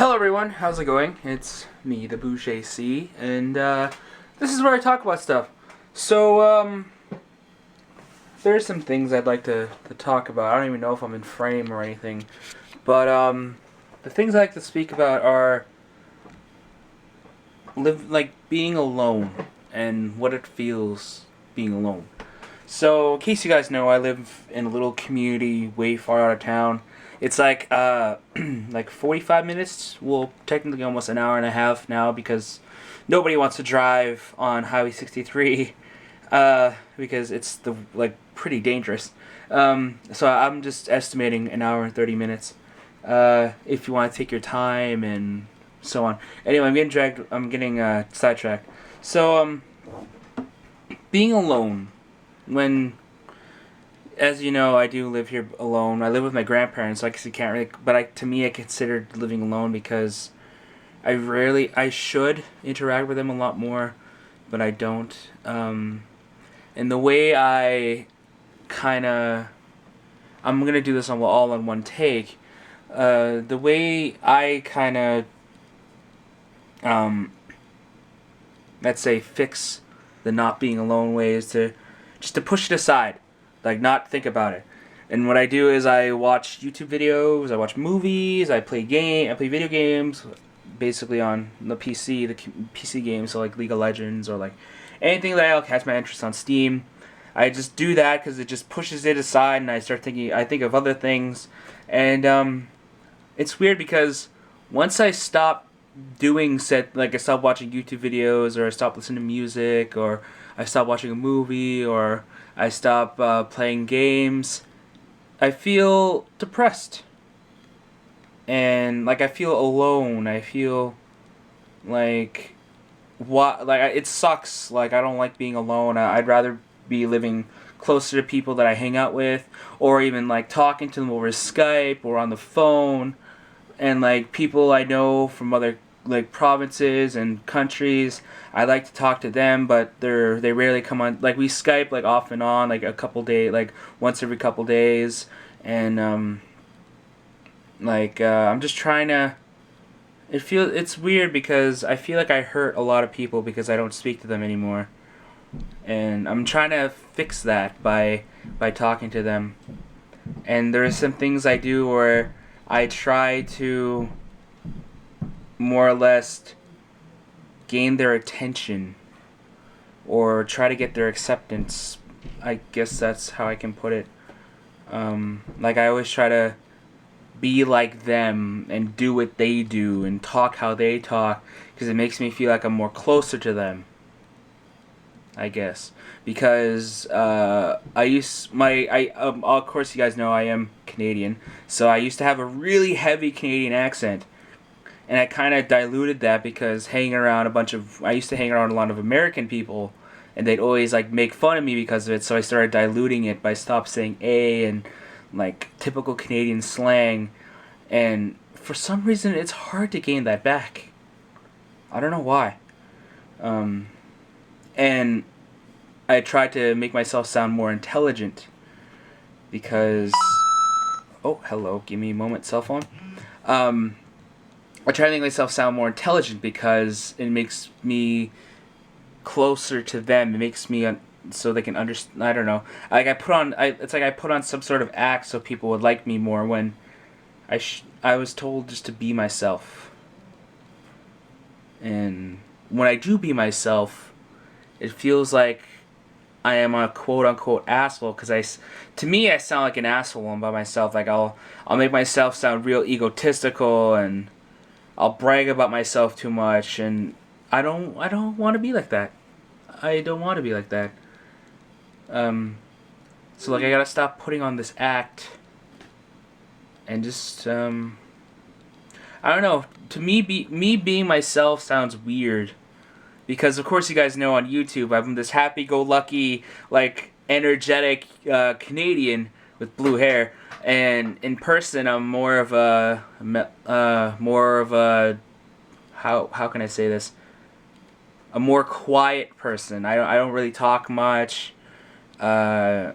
Hello everyone, how's it going? It's me, TheBoucherC, and this is where I talk about stuff. So, there's some things I'd like to talk about. I don't even know if I'm in frame or anything, but the things I like to speak about are being alone and what it feels being alone. So, in case you guys know, I live in a little community way far out of town. It's like like 45 minutes. Well, technically almost an hour and a half now because nobody wants to drive on Highway 63 because it's pretty dangerous. So I'm just estimating an hour and 30 minutes. If you want to take your time and so on. Anyway, I'm getting sidetracked. So being alone when, as you know, I do live here alone. I live with my grandparents, so I guess you can't really. But to me, I consider living alone because I should interact with them a lot more, but I don't. And the way I'm gonna do this all on one take. The way I let's say, fix the not being alone way is to push it aside, like not think about it. And what I do is I watch YouTube videos, I watch movies, I play video games, basically on the PC games, so like League of Legends or like anything that'll catch my interest on Steam. I just do that because it just pushes it aside, and I think of other things, and it's weird because once I stop I stop watching YouTube videos, or I stop listening to music, or I stop watching a movie, or I stop playing games, I feel depressed. And I feel alone. I feel like it sucks. Like, I don't like being alone. I'd rather be living closer to people that I hang out with, or even like talking to them over Skype or on the phone, and like people I know from other provinces and countries. I like to talk to them, but they rarely come on. Like, we Skype off and on, a couple days, once every couple days, and I'm just trying to. It's weird because I feel like I hurt a lot of people because I don't speak to them anymore, and I'm trying to fix that by talking to them. And there's some things I do where I try to more or less gain their attention or try to get their acceptance. I guess that's how I can put it. I always try to be like them and do what they do and talk how they talk because it makes me feel like I'm more closer to them, I guess. Because of course you guys know I am Canadian, so I used to have a really heavy Canadian accent. And I kind of diluted that because I used to hang around a lot of American people, and they'd always make fun of me because of it. So I started diluting it by stop saying "a" and typical Canadian slang. And for some reason, it's hard to gain that back. I don't know why. And I tried to make myself sound more intelligent because. Oh, hello. Give me a moment, cell phone. I try to make myself sound more intelligent because it makes me closer to them. It makes me so they can understand. I don't know. It's like I put on some sort of act so people would like me more when I was told just to be myself. And when I do be myself, it feels like I am a quote unquote asshole because to me I sound like an asshole when I'm by myself. I'll make myself sound real egotistical, and I'll brag about myself too much, and I don't want to be like that. I don't want to be like that. So I gotta stop putting on this act, and just I don't know. To me, me being myself sounds weird, because of course you guys know on YouTube I'm this happy-go-lucky, energetic Canadian with blue hair. And in person, I'm more of a how can I say this? A more quiet person. I don't really talk much. I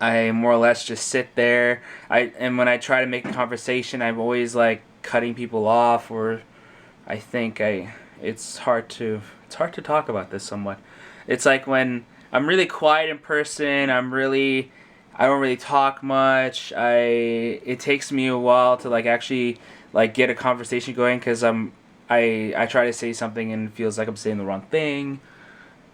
I more or less just sit there. And when I try to make a conversation, I'm always like cutting people off, or I think it's hard to talk about this somewhat. It's like when I'm really quiet in person, I don't really talk much. It takes me a while to like actually like get a conversation going because I try to say something and it feels like I'm saying the wrong thing.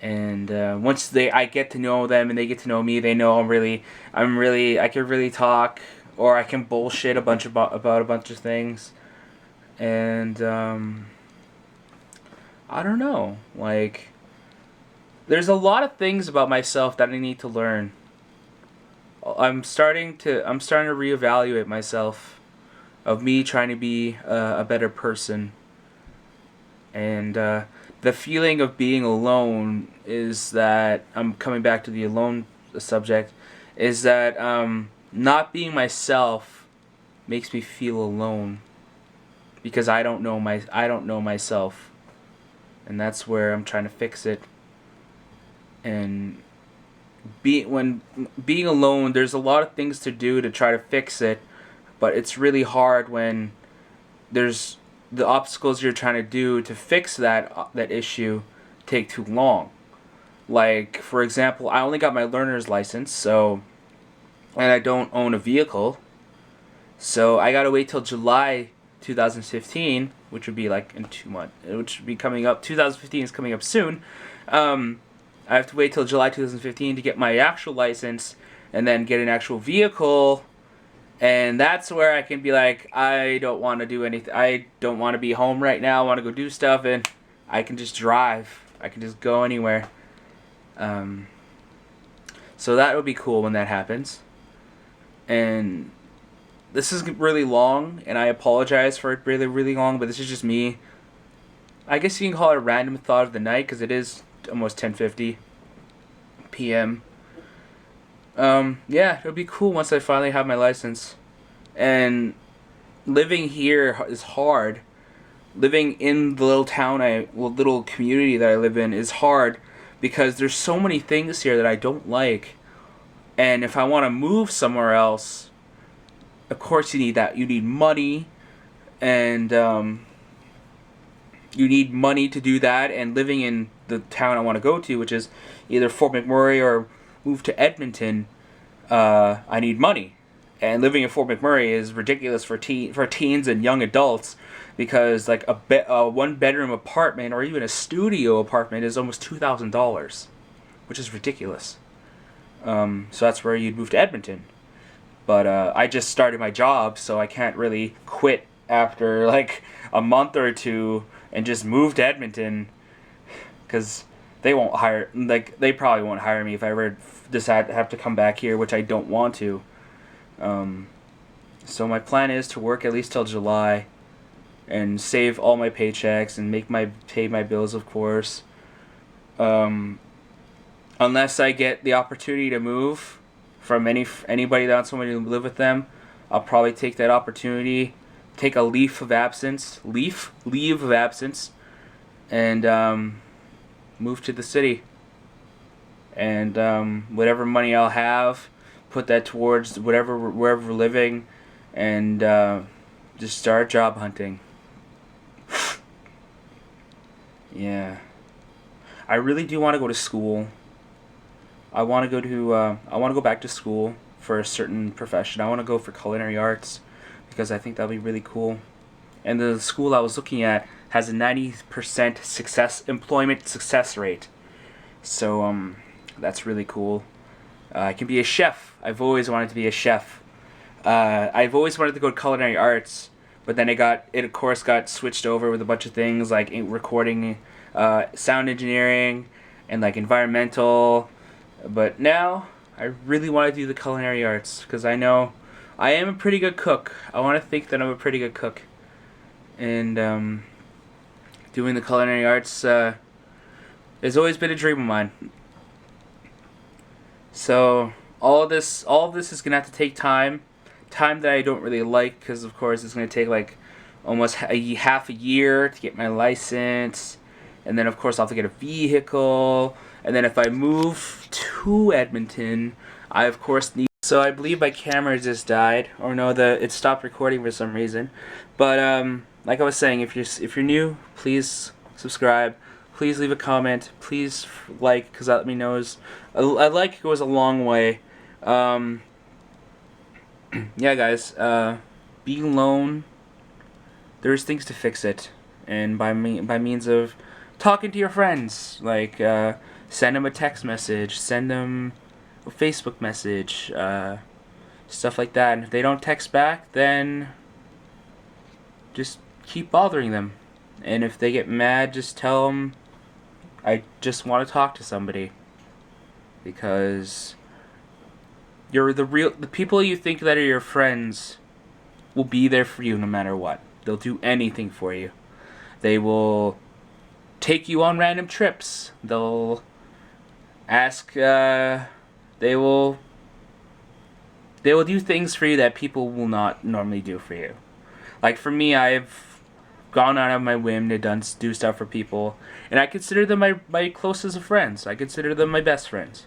And once I get to know them and they get to know me, they know I can really talk, or I can bullshit about a bunch of things. And I don't know, like there's a lot of things about myself that I need to learn. I'm starting to reevaluate myself, of me trying to be a better person. And the feeling of being alone is that I'm coming back to the alone subject. Is that not being myself makes me feel alone because I don't know myself, and that's where I'm trying to fix it. And when being alone, there's a lot of things to do to try to fix it, but it's really hard when there's the obstacles you're trying to do to fix that issue take too long. Like for example, I only got my learner's license, and I don't own a vehicle, so I gotta wait till July 2015, which would be like in 2 months, which would be coming up. 2015 is coming up soon. I have to wait till July 2015 to get my actual license, and then get an actual vehicle. And that's where I can be like, I don't want to do anything. I don't want to be home right now. I want to go do stuff, and I can just drive. I can just go anywhere. So that would be cool when that happens. And this is really long, and I apologize for it really, really long, but this is just me. I guess you can call it a random thought of the night, because it is almost 10:50 p.m. Yeah, it would be cool once I finally have my license. And living here is hard. Living in the little community that I live in is hard because there's so many things here that I don't like. And if I want to move somewhere else, of course you need that. You need money, and you need money to do that. And living in the town I want to go to, which is either Fort McMurray or move to Edmonton, I need money. And living in Fort McMurray is ridiculous for teens and young adults, because like a one-bedroom apartment or even a studio apartment is almost $2,000, which is ridiculous. So that's where you'd move to Edmonton. But I just started my job, so I can't really quit after like a month or two and just move to Edmonton, because they probably won't hire me if I ever decide to have to come back here, which I don't want to. So my plan is to work at least till July and save all my paychecks and pay my bills, of course. Unless I get the opportunity to move from anybody that wants somebody to live with them, I'll probably take that opportunity, take a leave of absence, and move to the city. And whatever money I'll have, put that towards wherever we're living, and just start job hunting. Yeah, I really do want to go to school. I want to go back to school for a certain profession. I want to go for culinary arts, because I think that'll be really cool. And the school I was looking at has a 90% employment success rate. So that's really cool. I can be a chef. I've always wanted to be a chef. I've always wanted to go to culinary arts, but then it of course got switched over with a bunch of things like recording, sound engineering, and like environmental. But now I really want to do the culinary arts, because I know I am a pretty good cook. I want to think that I'm a pretty good cook. And doing the culinary arts has always been a dream of mine. So all of this is gonna have to take time that I don't really like, because of course it's gonna take like almost half a year to get my license, and then of course I'll have to get a vehicle, and then if I move to Edmonton, I of course need So I believe my camera just died, or no, it stopped recording for some reason. But like I was saying, if you're new, please subscribe. Please leave a comment. Please like, because that let me know. A like goes a long way. Yeah, guys. Being alone, there's things to fix it, and by means of talking to your friends, like send them a text message, send them a Facebook message, stuff like that. And if they don't text back, then just keep bothering them. And if they get mad, just tell them, I just want to talk to somebody. Because the people you think that are your friends will be there for you no matter what. They'll do anything for you. They will take you on random trips. They'll ask, they will do things for you that people will not normally do for you. Like for me, I've gone out of my whim to do stuff for people, and I consider them my closest of friends. I consider them my best friends.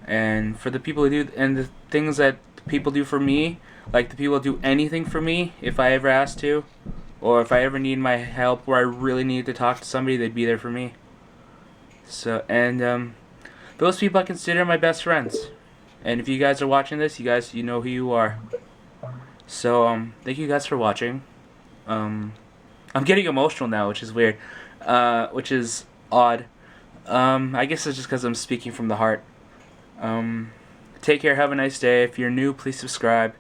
And for the people who do, and the things that people do for me, like the people who do anything for me, if I ever asked to, or if I ever need my help, where I really need to talk to somebody, they'd be there for me. So, and those people I consider my best friends. And if you guys are watching this, you know who you are. So, thank you guys for watching. I'm getting emotional now, which is weird. Which is odd. I guess it's just because I'm speaking from the heart. Take care, have a nice day. If you're new, please subscribe.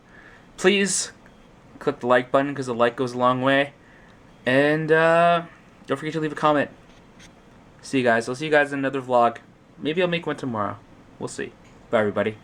Please click the like button, because the like goes a long way. And, don't forget to leave a comment. See you guys. I'll see you guys in another vlog. Maybe I'll make one tomorrow. We'll see. Bye, everybody.